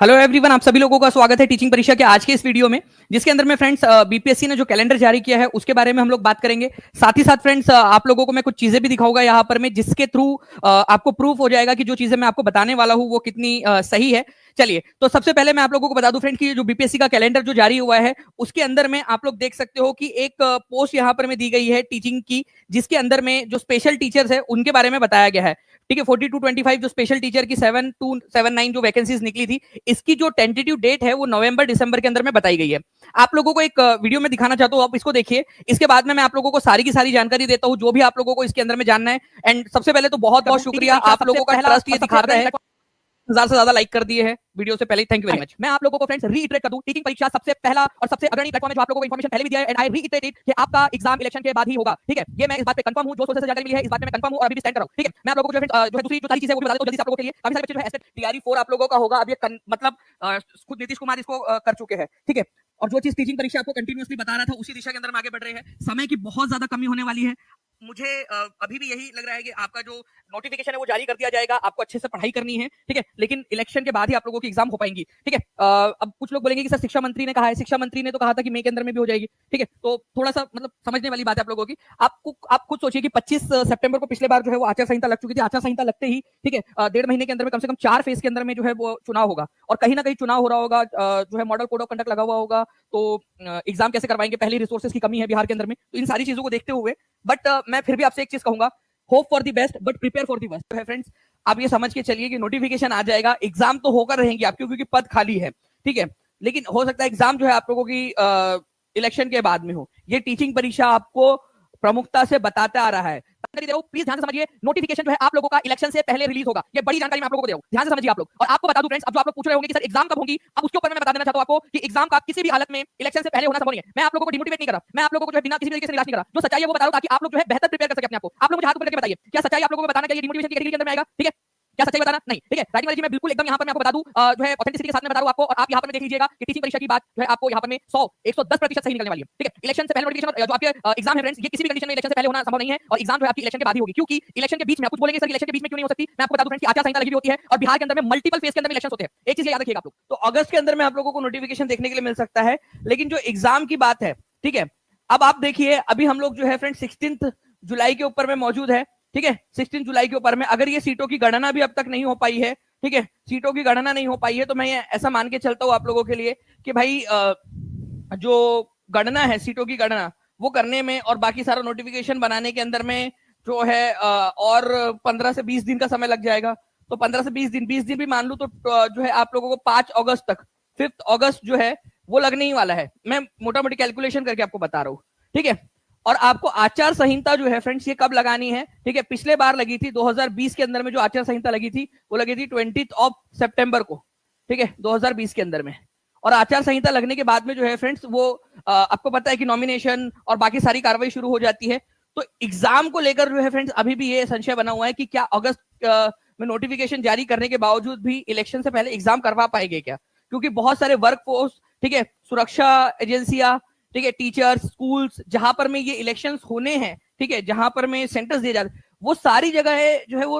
Hello everyone, आप सभी लोगों का स्वागत है टीचिंग परीक्षा के आज के इस वीडियो में, जिसके अंदर में फ्रेंड्स बीपीएससी ने जो कैलेंडर जारी किया है उसके बारे में हम लोग बात करेंगे। साथ ही साथ फ्रेंड्स आप लोगों को मैं कुछ चीजें भी दिखाऊंगा यहाँ पर में, जिसके थ्रू आपको प्रूफ हो जाएगा कि जो चीजें मैं आपको बताने वाला हूँ वो कितनी सही है। चलिए, तो सबसे पहले मैं आप लोगों को बता दूं फ्रेंड कि जो बीपीएससी का कैलेंडर जो जारी हुआ है उसके अंदर में आप लोग देख सकते हो कि एक पोस्ट यहाँ पर में दी गई है टीचिंग की, जिसके अंदर में जो स्पेशल टीचर्स है उनके बारे में बताया गया है। ठीक है, 42 to 25 जो स्पेशल टीचर की 7 to 79 जो वैकेंसीज निकली थी, इसकी जो टेंटेटिव डेट है वो नवंबर दिसंबर के अंदर में बताई गई है। आप लोगों को एक वीडियो में दिखाना चाहता हूँ, आप इसको देखिए। इसके बाद में मैं आप लोगों को सारी की सारी जानकारी देता हूँ जो भी आप लोगों को इसके अंदर में जानना है। एंड सबसे पहले तो बहुत बहुत शुक्रिया, आप लोगों का ट्रस्ट ये दिखाता है। 1000 से ज्यादा लाइक कर दिए हैं वीडियो से पहले, थैंक यू वेरी मच। मैं आप लोगों को फ्रेंड्स रीइटरेट कर दूं, टीचिंग परीक्षा सबसे पहला और सबसे अग्रणी प्लेटफॉर्म है जो आप लोगों को इंफॉर्मेशन पहले भी दिया है, एंड आई रीइटरेट इट कि आपका एग्जाम इलेक्शन के बाद ही होगा। ठीक है, ये मैं इस बात पे कंफर्म हूं, जो सोर्सेस से जानकारी मिली है इस बात में मैं कंफर्म हूं और अभी भी स्टैंड कर रहा हूं। ठीक है, मैं आप लोगों को जो है दूसरी जो सारी चीजें वो भी बता देता हूं जल्दी से आप लोगों के लिए। काफी सारे बच्चे जो है टीआरई 4 आप लोगों का होगा, अब ये मतलब खुद नीतीश कुमार इसको कर चुके हैं। ठीक है, और जो चीज टीचिंग परीक्षा आपको कंटिन्यूअसली बता रहा था उसी दिशा के अंदर हम आगे बढ़ रहे हैं। समय की बहुत ज्यादा कमी होने वाली है। मुझे अभी भी यही लग रहा है कि आपका जो नोटिफिकेशन है वो जारी कर दिया जाएगा, आपको अच्छे से पढ़ाई करनी है। ठीक है, लेकिन इलेक्शन के बाद ही आप लोगों की एग्जाम हो पाएंगी। ठीक है, अब कुछ लोग बोलेंगे कि सर शिक्षा मंत्री ने कहा है, शिक्षा मंत्री ने तो कहा था कि मई के अंदर में भी हो जाएगी। ठीक है, तो थोड़ा सा मतलब समझने वाली बात है आप लोगों की। आप खुद सोचिए कि 25 सितंबर को पिछले बार जो है वो आचार संहिता लग चुकी थी। आचार संहिता लगते ही ठीक है 1.5 महीने के अंदर में कम से कम 4 फेज के अंदर में जो है वो चुनाव होगा, और कहीं ना कहीं चुनाव हो रहा होगा, जो है मॉडल कोड ऑफ कंडक्ट लगा हुआ होगा, तो एग्जाम कैसे करवाएंगे, पहले रिसोर्सेज की कमी है बिहार के अंदर में। तो इन सारी चीजों को देखते हुए बट मैं फिर भी आपसे एक चीज कहूंगा, hope for the best but prepare for the worst है फ्रेंड्स। आप ये समझ के चलिए कि नोटिफिकेशन आ जाएगा, एग्जाम तो होकर रहेंगे आपकी क्योंकि पद खाली है। ठीक है, लेकिन हो सकता है एग्जाम जो है आप लोगों की इलेक्शन के बाद में हो। ये टीचिंग परीक्षा आपको प्रमुखता से बताता आ रहा है। प्लीज ध्यान से समझिए, नोटिफिकेशन जो है आप लोगों का इलेक्शन से पहले रिलीज होगा। ये बड़ी जानकारी मैं आप लोगों को दे रहा हूं, ध्यान से समझिए आप लोग। और आपको बता दूं फ्रेंड्स, अब जो आप लोग पूछ रहे होंगे कि सर एग्जाम कब होंगी, अब उसके ऊपर मैं बता देना चाहता हूं आपको कि एग्जाम का किसी भी हालत में इलेक्शन से पहले होना संभव नहीं है। मैं आप लोगों को डिमोटिवेट नहीं कर रहा, मैं आप लोगों को जो है बिना किसी तरीके से निराश नहीं कर रहा। जो सच्चाई है वो बता रहा हूं ताकि आप लोग जो है बेहतर प्रिपेयर कर सके अपने आप को। आप लोग मुझे हाथ ऊपर करके बताइए, क्या सच्चाई आप लोगों को बताना चाहिए डिमोटिवेशन की कैटेगरी के अंदर में आएगा? ठीक है, क्या सच्चाई बताना? नहीं। ठीक है, राइटिंग वाली जी मैं बिल्कुल एकदम यहाँ पर मैं आपको बता दूं, जो है ऑथेंटिसिटी के साथ में बता रहा हूं आपको। और आप यहाँ पर देख लीजिएगा कि टीचिंग परीक्षा की बात जो है आपको यहाँ पर में 110% सही निकलने वाली है। ठीक है, इलेक्शन से पहले नोटिफिकेशन जो आपके एग्जाम है फ्रेंड्स, ये किसी भी कंडीशन में इलेक्शन से पहले होना संभव नहीं है, और एग्जाम जो है आपकी इलेक्शन के बाद ही होगी। क्योंकि इलेक्शन के बीच में आप कुछ बोलेंगे सर इलेक्शन के बीच में क्यों नहीं हो सकती, मैं आपको बता दूं फ्रेंड्स कि आचार संहिता लगी होती है और बिहार के अंदर में मल्टीपल फेज के अंदर में इलेक्शन होते हैं। एक चीज याद रखिएगा आप लोग। तो अगस्त के अंदर में आप लोगों को नोटिफिकेशन देखने के लिए मिल सकता है, लेकिन जो एग्जाम की बात है, ठीक है, अब आप देखिए अभी हम लोग जो है फ्रेंड्स 16 जुलाई के ऊपर में मौजूद है। ठीक है, 16 जुलाई के ऊपर में अगर ये सीटों की गणना भी अब तक नहीं हो पाई है, ठीक है, सीटों की गणना नहीं हो पाई है, तो मैं ऐसा मान के चलता हूं आप लोगों के लिए कि भाई जो गणना है, सीटों की गणना वो करने में और बाकी सारा नोटिफिकेशन बनाने के अंदर में जो है और 15 से 20 दिन का समय लग जाएगा। तो 15 से 20 दिन भी मान लू तो जो है आप लोगों को 5 अगस्त तक, 5 अगस्त जो है वो लगने ही वाला है। मैं मोटा मोटी कैलकुलेशन करके आपको बता रहा हूँ। ठीक है, और आपको आचार संहिता जो है फ्रेंड्स ये कब लगानी है? ठीक है, पिछले बार लगी थी 2020 के अंदर में, जो आचार संहिता लगी थी वो लगी थी 20 सितंबर को। ठीक है, 2020 के अंदर में। और आचार संहिता लगने के बाद में जो है फ्रेंड्स वो आपको पता है कि नॉमिनेशन और बाकी सारी कार्रवाई शुरू हो जाती है। तो एग्जाम को लेकर जो है फ्रेंड्स अभी भी ये संशय बना हुआ है कि क्या अगस्त में नोटिफिकेशन जारी करने के बावजूद भी इलेक्शन से पहले एग्जाम करवा पाएंगे क्या? क्योंकि बहुत सारे वर्क फोर्स, ठीक है, सुरक्षा एजेंसियां, ठीक है, टीचर्स, स्कूल्स, जहां पर में ये इलेक्शंस होने हैं, ठीक है, जहां पर में सेंटर्स दिए जाते, वो सारी जगह जो है वो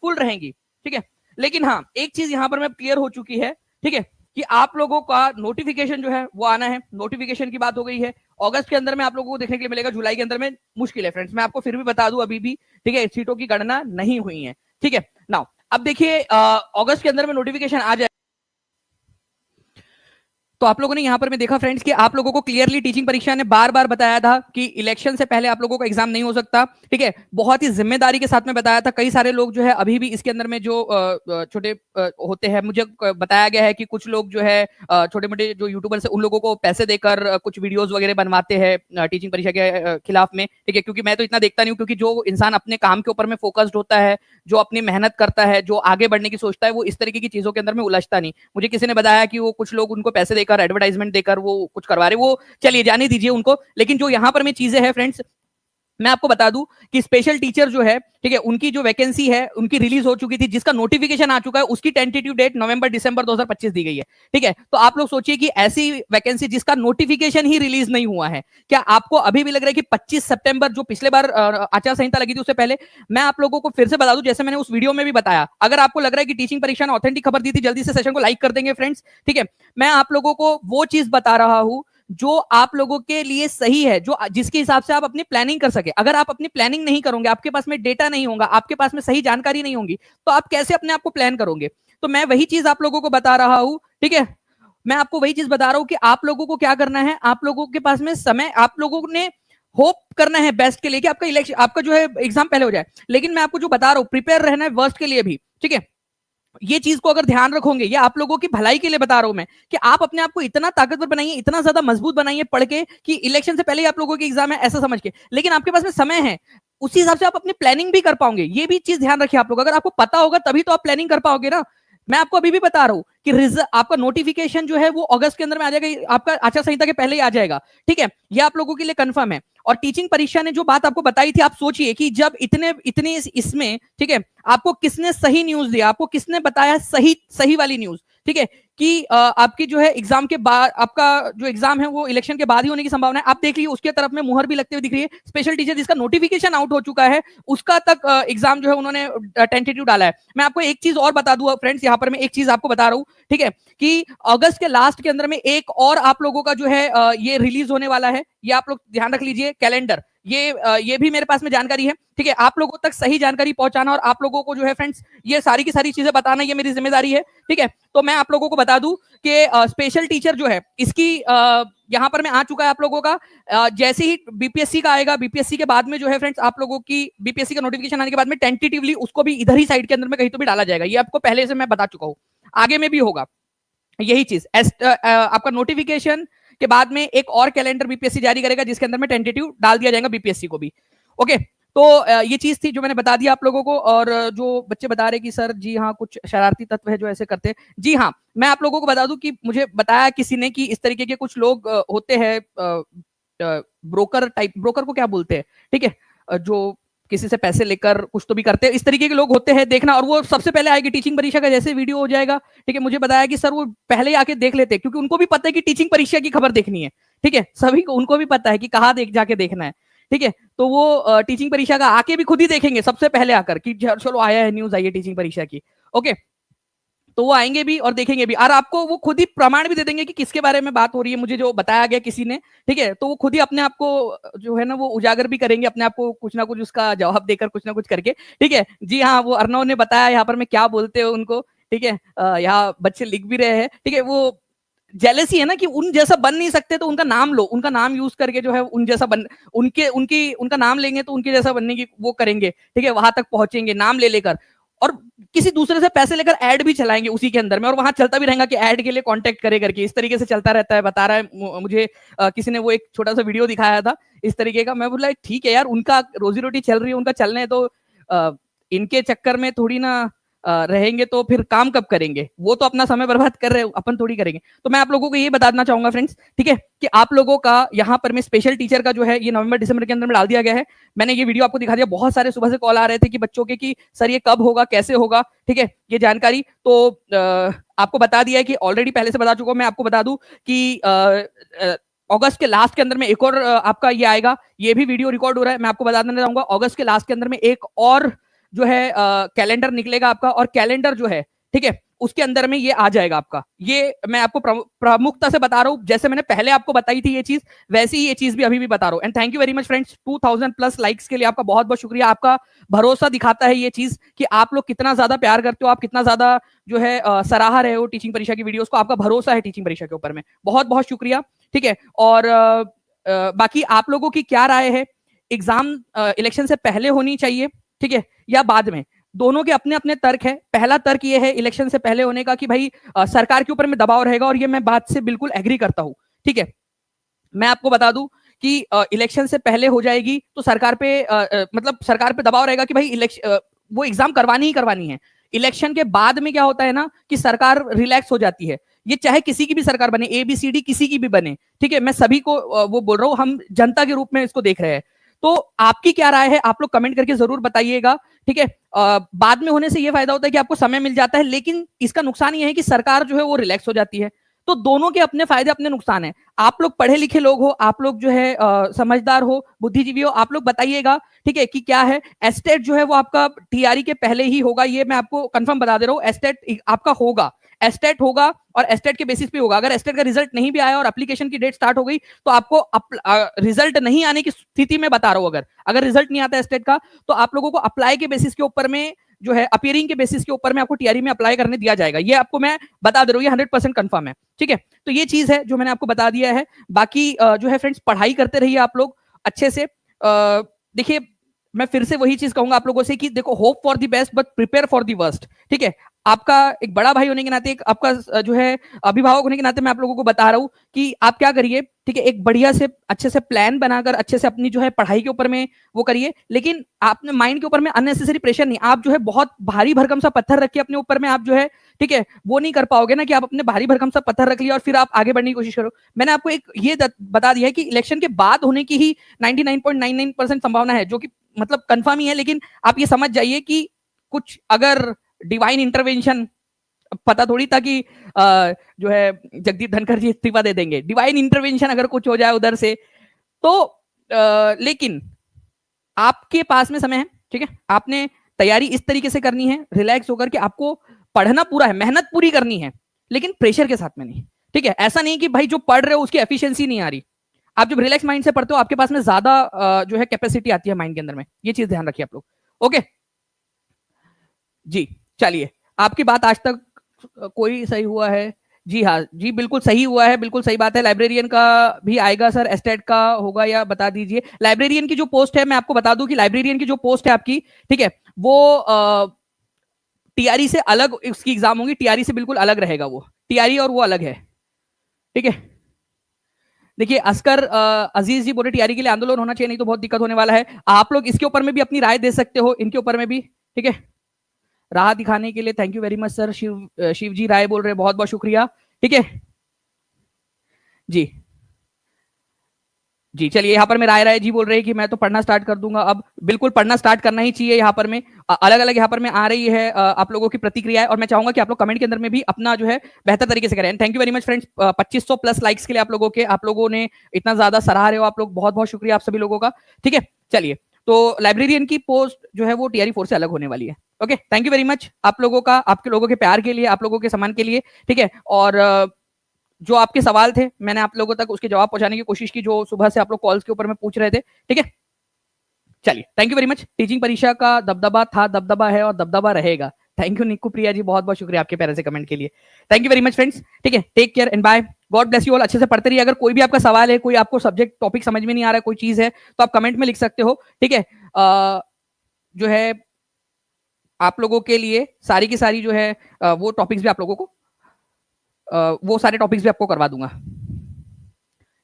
फुल रहेंगी। ठीक है, लेकिन हाँ एक चीज यहां पर मैं क्लियर हो चुकी है, ठीक है, कि आप लोगों का नोटिफिकेशन जो है वो आना है। नोटिफिकेशन की बात हो गई है, अगस्त के अंदर में आप लोगों को देखने के लिए मिलेगा, जुलाई के अंदर में मुश्किल है फ्रेंड्स। मैं आपको फिर भी बता दूं अभी भी, ठीक है, सीटों की गणना नहीं हुई है। ठीक है, नाउ अब देखिए अगस्त के अंदर में नोटिफिकेशन आ जाए तो आप लोगों ने यहां पर मैं देखा फ्रेंड्स कि आप लोगों को क्लियरली टीचिंग परीक्षा ने बार बार बताया था कि इलेक्शन से पहले आप लोगों का एग्जाम नहीं हो सकता। ठीक है, बहुत ही जिम्मेदारी के साथ में बताया था। कई सारे लोग जो है अभी भी इसके अंदर में जो छोटे होते हैं, मुझे बताया गया है कि कुछ लोग जो है छोटे मोटे जो यूट्यूबर्स है उन लोगों को पैसे देकर कुछ वीडियोज वगैरह बनवाते हैं टीचिंग परीक्षा के खिलाफ में। ठीक है, क्योंकि मैं तो इतना देखता नहीं हूँ, क्योंकि जो इंसान अपने काम के ऊपर में फोकस्ड होता है, जो अपनी मेहनत करता है, जो आगे बढ़ने की सोचता है, वो इस तरीके की चीजों के अंदर में उलझता नहीं। मुझे किसी ने बताया कि वो कुछ लोग उनको पैसे देकर, एडवर्टाइजमेंट देकर वो कुछ करवा रहे, वो चलिए जाने दीजिए उनको। लेकिन जो यहाँ पर में चीजें हैं फ्रेंड्स, मैं आपको बता दूं कि स्पेशल टीचर जो है, ठीक है, उनकी जो वैकेंसी है उनकी रिलीज हो चुकी थी, जिसका नोटिफिकेशन आ चुका है, उसकी टेंटेटिव डेट नवंबर दिसंबर 2025 दी गई है। ठीक है, तो आप लोग सोचिए कि ऐसी वैकेंसी जिसका नोटिफिकेशन ही रिलीज नहीं हुआ है, क्या आपको अभी भी लग रहा है कि 25 सितंबर जो पिछले बार आचार संहिता लगी थी उससे पहले? मैं आप लोगों को फिर से बता दूं, जैसे मैंने उस वीडियो में भी बताया, अगर आपको लग रहा है कि टीचिंग परीक्षा ने ऑथेंटिक खबर दी थी, जल्दी से सेशन को लाइक कर देंगे फ्रेंड्स। ठीक है, मैं आप लोगों को वो चीज बता रहा हूं जो आप लोगों के लिए सही है, जो जिसके हिसाब से आप अपनी प्लानिंग कर सके। अगर आप अपनी प्लानिंग नहीं करोगे, आपके पास में डेटा नहीं होगा, आपके पास में सही जानकारी नहीं होगी, तो आप कैसे अपने आप को प्लान करोगे? तो मैं वही चीज आप लोगों को बता रहा हूं। ठीक है, मैं आपको वही चीज बता रहा हूं कि आप लोगों को क्या करना है, आप लोगों के पास में समय, आप लोगों ने होप करना है बेस्ट के लिए कि आपका इलेक्शन, आपका जो है एग्जाम पहले हो जाए। लेकिन मैं आपको जो बता रहा हूं, प्रिपेयर रहना है वर्स्ट के लिए भी। ठीक है, ये चीज को अगर ध्यान रखोगे, ये आप लोगों की भलाई के लिए बता रहा हूं मैं, कि आप अपने आप को इतना ताकतवर बनाइए, इतना ज्यादा मजबूत बनाइए पढ़ के, कि इलेक्शन से पहले ही आप लोगों की एग्जाम है ऐसा समझ के। लेकिन आपके पास में समय है, उसी हिसाब से आप अपनी प्लानिंग भी कर पाओगे। ये भी चीज ध्यान रखिए आप लोग, अगर आपको पता होगा तभी तो आप प्लानिंग कर पाओगे ना। मैं आपको अभी भी बता रहा हूं कि आपका नोटिफिकेशन जो है वो अगस्त के अंदर में आ जाएगा, आपका आचार संहिता के पहले ही आ जाएगा। ठीक है, ये आप लोगों के लिए कंफर्म है। और टीचिंग परीक्षा ने जो बात आपको बताई थी, आप सोचिए कि जब इतने इतने इसमें, ठीक है, आपको किसने सही न्यूज दिया, आपको किसने बताया सही सही वाली न्यूज। ठीक है, कि आपकी जो है एग्जाम के बाद, आपका जो एग्जाम है वो इलेक्शन के बाद ही होने की संभावना है। आप देख लीजिए उसके तरफ में मुहर भी लगते हुए दिख रही है। स्पेशल टीचर जिसका नोटिफिकेशन आउट हो चुका है, उसका तक एग्जाम जो है उन्होंने टेंटेटिव डाला है। मैं आपको एक चीज और बता दूं फ्रेंड्स, यहाँ पर मैं एक चीज आपको बता रहा हूँ, ठीक है, कि अगस्त के लास्ट के अंदर में एक और आप लोगों का जो है ये रिलीज होने वाला है। ये आप लोग ध्यान रख लीजिए, कैलेंडर। ये भी मेरे पास में जानकारी है। ठीक है, आप लोगों तक सही जानकारी पहुंचाना और आप लोगों को जो है फ्रेंड्स ये सारी की सारी चीजें बताना, ये मेरी जिम्मेदारी है। ठीक है, तो मैं आप लोगों को बता दूं कि स्पेशल टीचर जो है इसकी यहां पर मैं आ चुका है आप लोगों का। जैसे ही बीपीएससी का आएगा, बीपीएससी के बाद में जो है फ्रेंड्स आप लोगों की बीपीएससी का नोटिफिकेशन आने के बाद में टेंटेटिवली उसको भी इधर ही साइड के अंदर में कहीं तो भी डाला जाएगा। ये आपको पहले से मैं बता चुका हूं, आगे में भी होगा यही चीज। आपका नोटिफिकेशन के बाद में एक और कैलेंडर बीपीएससी जारी करेगा, जिसके अंदर में टेंटेटिव डाल दिया जाएगा बीपीएससी को भी। ओके, तो ये चीज थी जो मैंने बता दिया आप लोगों को। और जो बच्चे बता रहे कि सर जी हाँ कुछ शरारती तत्व है जो ऐसे करते हैं, जी हाँ, मैं आप लोगों को बता दूं कि मुझे बताया किसी ने कि इस तरीके के कुछ लोग होते हैं, ब्रोकर टाइप, ब्रोकर को क्या बोलते हैं, ठीक है, जो किसी से पैसे लेकर कुछ तो भी करते हैं, इस तरीके के लोग होते हैं, देखना। और वो सबसे पहले आएगी टीचिंग परीक्षा का जैसे वीडियो हो जाएगा, ठीक है, मुझे बताया कि सर वो पहले ही आके देख लेते हैं, क्योंकि उनको भी पता है कि टीचिंग परीक्षा की खबर देखनी है। ठीक है, सभी को, उनको भी पता है कि कहाँ जाके देखना है। ठीक है, तो वो टीचिंग परीक्षा का आके भी खुद ही देखेंगे सबसे पहले आकर कि चलो आया है, न्यूज आई है टीचिंग परीक्षा की। ओके, तो वो आएंगे भी और देखेंगे भी, और आपको वो खुद ही प्रमाण भी दे देंगे कि किसके बारे में बात हो रही है, मुझे जो बताया गया किसी ने। ठीक है, तो वो खुद ही अपने आप को जो है ना वो उजागर भी करेंगे अपने आप को, कुछ ना कुछ उसका जवाब देकर, कुछ ना कुछ करके। ठीक है, जी हाँ, वो अर्णव ने बताया यहाँ पर मैं क्या बोलते हो उनको। ठीक है, यहाँ बच्चे लिख भी रहे हैं। ठीक है, वो जेलसी है ना कि उन जैसा बन नहीं सकते, तो उनका नाम लो, उनका नाम यूज करके जो है उन जैसा बन, उनका नाम लेंगे तो उनके जैसा बनने की वो करेंगे। ठीक है, वहां तक पहुंचेंगे नाम ले लेकर, और किसी दूसरे से पैसे लेकर ऐड भी चलाएंगे उसी के अंदर में, और वहां चलता भी रहेगा कि ऐड के लिए कांटेक्ट करे करके। इस तरीके से चलता रहता है। बता रहा है मुझे किसी ने वो एक छोटा सा वीडियो दिखाया था इस तरीके का। मैं बोला ठीक है यार, उनका रोजी रोटी चल रही है, उनका चलने है, तो इनके चक्कर में थोड़ी ना रहेंगे तो फिर काम कब करेंगे? वो तो अपना समय बर्बाद कर रहे हैं, अपन थोड़ी करेंगे। तो मैं आप लोगों को ये बताना चाहूंगा फ्रेंड्स, ठीक है, कि आप लोगों का यहाँ पर में स्पेशल टीचर का जो है ये नवंबर दिसंबर के अंदर में डाल दिया गया है। मैंने ये वीडियो आपको दिखा दिया। बहुत सारे सुबह से कॉल आ रहे थे कि बच्चों के कि सर ये कब होगा, कैसे होगा। ठीक है, ये जानकारी तो आपको बता दिया है कि ऑलरेडी पहले से बता चुका हूं। मैं आपको बता दूं कि अगस्त के लास्ट के अंदर में एक और आपका ये आएगा, ये भी वीडियो रिकॉर्ड हो रहा है, मैं आपको बता देना चाहूंगा। अगस्त के लास्ट के अंदर में एक और जो है कैलेंडर निकलेगा आपका, और कैलेंडर जो है, ठीक है, उसके अंदर में ये आ जाएगा आपका। ये मैं आपको प्रमुखता से बता रहा हूं, जैसे मैंने पहले आपको बताई थी ये चीज, वैसी ही ये चीज भी अभी भी बता रहा हूं। And thank you very much friends, 2000+ likes के लिए आपका बहुत बहुत शुक्रिया। आपका भरोसा दिखाता है ये चीज कि आप लोग कितना ज्यादा प्यार करते हो, आप कितना ज्यादा जो है सराहा रहे हो टीचिंग परीक्षा की वीडियोस को। आपका भरोसा है टीचिंग परीक्षा के ऊपर में, बहुत बहुत शुक्रिया। ठीक है, और बाकी आप लोगों की क्या राय है, एग्जाम इलेक्शन से पहले होनी चाहिए, ठीक है, या बाद में? दोनों के अपने अपने तर्क है। पहला तर्क ये है इलेक्शन से पहले होने का कि भाई सरकार के ऊपर में दबाव रहेगा, और ये मैं बात से बिल्कुल एग्री करता हूं। ठीक है, मैं आपको बता दूं कि इलेक्शन से पहले हो जाएगी तो सरकार पे मतलब सरकार पे दबाव रहेगा कि भाई इलेक्शन वो एग्जाम करवानी ही करवानी है। इलेक्शन के बाद में क्या होता है ना कि सरकार रिलैक्स हो जाती है। ये चाहे किसी की भी सरकार बने, ABCD किसी की भी बने, ठीक है, मैं सभी को वो बोल रहा हूं, हम जनता के रूप में इसको देख रहे हैं। तो आपकी क्या राय है, आप लोग कमेंट करके जरूर बताइएगा, ठीक है। बाद में होने से ये फायदा होता है कि आपको समय मिल जाता है, लेकिन इसका नुकसान ये है कि सरकार जो है वो रिलैक्स हो जाती है। तो दोनों के अपने फायदे अपने नुकसान है। आप लोग पढ़े लिखे लोग हो, आप लोग जो है समझदार हो, बुद्धिजीवी हो, आप लोग बताइएगा, ठीक है, कि क्या है। एस्टेट जो है वो आपका टीआरई के पहले ही होगा, ये मैं आपको कंफर्म बता दे रहा हूँ। एस्टेट आपका होगा, एस्टेट होगा, और एस्टेट के बेसिस पे होगा। अगर एस्टेट का रिजल्ट नहीं भी आया और एप्लीकेशन की डेट स्टार्ट हो गई, तो आपको रिजल्ट नहीं आने की स्थिति में बता रहा हूं, अगर रिजल्ट नहीं आता एस्टेट का, तो आप लोगों को अप्लाई के बेसिस के ऊपर में जो है, अपीयरिंग के बेसिस के ऊपर में आपको टीआरई में अप्लाई करने दिया जाएगा। ये आपको मैं बता दे रहा हूँ, ये 100% कंफर्म है, ठीक है। तो ये चीज है जो मैंने आपको बता दिया है। बाकी जो है फ्रेंड्स, पढ़ाई करते रहिए आप लोग अच्छे से। देखिए, मैं फिर से वही चीज कहूंगा आप लोगों से कि देखो, hope for the best but prepare for the worst, ठीक है। आपका एक बड़ा भाई होने के नाते, एक आपका जो है अभिभावक होने के नाते, मैं आप लोगों को बता रहा हूं कि आप क्या करिए, ठीक है, एक बढ़िया से अच्छे से प्लान बनाकर अच्छे से अपनी जो है पढ़ाई के ऊपर में वो करिए। लेकिन आपने माइंड के ऊपर में अननेसेसरी प्रेशर नहीं, आप जो है बहुत भारी भरकम सा पत्थर रख के अपने ऊपर में आप जो है, ठीक है, वो नहीं कर पाओगे ना, कि आप अपने भारी भरकम सा पत्थर रख लिया और फिर आप आगे बढ़ने की कोशिश करो। मैंने आपको एक ये बता दिया है कि इलेक्शन के बाद होने की ही 99.99% संभावना है, जो कि मतलब कंफर्म ही है। लेकिन आप ये समझ जाइए कि कुछ अगर डिवाइन इंटरवेंशन, पता थोड़ी था कि जो है जगदीप धनखड़ जी इस्तीफा दे देंगे, डिवाइन इंटरवेंशन अगर कुछ हो जाए उधर से, तो लेकिन आपके पास में समय है, ठीक है। आपने तैयारी इस तरीके से करनी है, रिलैक्स होकर के आपको पढ़ना पूरा है, मेहनत पूरी करनी है, लेकिन प्रेशर के साथ में नहीं, ठीक है। ऐसा नहीं कि भाई जो पढ़ रहे हो उसकी एफिशिएंसी नहीं आ रही। आप जब रिलैक्स माइंड से पढ़ते हो, आपके पास में ज्यादा जो है कैपेसिटी आती है माइंड के अंदर में। ये चीज ध्यान रखिए आप लोग, ओके जी। चलिए, आपकी बात आज तक कोई सही हुआ है? जी हाँ जी, बिल्कुल सही हुआ है, बिल्कुल सही बात है। लाइब्रेरियन का भी आएगा सर, एस्टेट का होगा या बता दीजिए। लाइब्रेरियन की जो पोस्ट है, मैं आपको बता दूं कि लाइब्रेरियन की जो पोस्ट है आपकी, ठीक है, वो टीआरई से अलग इसकी एग्जाम होगी, टीआरई से बिल्कुल अलग रहेगा वो, टीआरई और वो अलग है, ठीक है। देखिए, अस्कर अजीज जी बोले टीआरई के लिए आंदोलन होना चाहिए, नहीं तो बहुत दिक्कत होने वाला है। आप लोग इसके ऊपर में भी अपनी राय दे सकते हो, इनके ऊपर में भी, ठीक है। राह दिखाने के लिए thank you very much sir. Shiv ji Rai बोल रहे हैं, बहुत बहुत शुक्रिया, ठीक है जी। जी चलिए, यहाँ पर मैं राय जी बोल रहे हैं कि मैं तो पढ़ना स्टार्ट कर दूंगा अब। बिल्कुल पढ़ना स्टार्ट करना ही चाहिए। यहाँ पर में अलग अलग यहाँ पर में आ रही है आप लोगों की प्रतिक्रिया, और मैं चाहूंगा कि आप लोग कमेंट के अंदर में भी अपना जो है बेहतर तरीके से करें। Thank you very much friends, 2500 plus likes के लिए आप लोगों ने इतना ज्यादा सराह रहे हो आप लोग, बहुत बहुत शुक्रिया आप सभी लोगों का, ठीक है। चलिए, तो लाइब्रेरियन की पोस्ट जो है वो टीआरई 4 से अलग होने वाली है, okay. Thank you very much आप लोगों का, आपके लोगों के प्यार के लिए, आप लोगों के सम्मान के लिए, ठीक है। और जो आपके सवाल थे, मैंने आप लोगों तक उसके जवाब पहुंचाने की कोशिश की, जो सुबह से आप लोग कॉल्स के ऊपर में पूछ रहे थे, ठीक है। चलिए, thank you very much. Teaching परीक्षा का दबदबा था, दबदबा है और दबदबा रहेगा। थैंक यू निक्कू प्रिया जी, बहुत बहुत शुक्रिया आपके प्यारे से कमेंट के लिए। Thank you very much friends, ठीक है। Take care and bye, God bless you all. अच्छे से पढ़ते रहिए। अगर कोई भी आपका सवाल है, कोई आपको सब्जेक्ट टॉपिक समझ में नहीं आ रहा है, कोई चीज है, तो आप कमेंट में लिख सकते हो, ठीक है। जो है आप लोगों के लिए सारी की सारी जो है वो टॉपिक्स भी आप लोगों को वो सारे टॉपिक्स भी आपको करवा दूंगा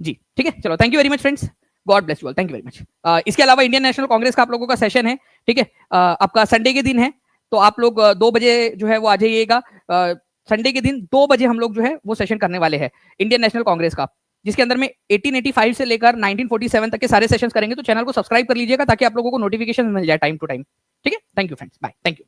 जी, ठीक है। चलो, thank you very much friends, God bless you all, thank you very much. इसके अलावा इंडियन नेशनल कांग्रेस का आप लोगों का सेशन है, ठीक है। आपका संडे के दिन है, तो आप लोग 2 बजे जो है वो आ जाइएगा। संडे के दिन 2 बजे हम लोग जो है वो सेशन करने वाले हैं इंडियन नेशनल कांग्रेस का, जिसके अंदर में 1885 से लेकर 1947 तक के सारे सेशंस करेंगे। तो चैनल को सब्सक्राइब कर लीजिएगा ताकि आप लोगों को नोटिफिकेशन मिल जाए टाइम टू टाइम, ठीक है। Thank you friends, bye, thank you.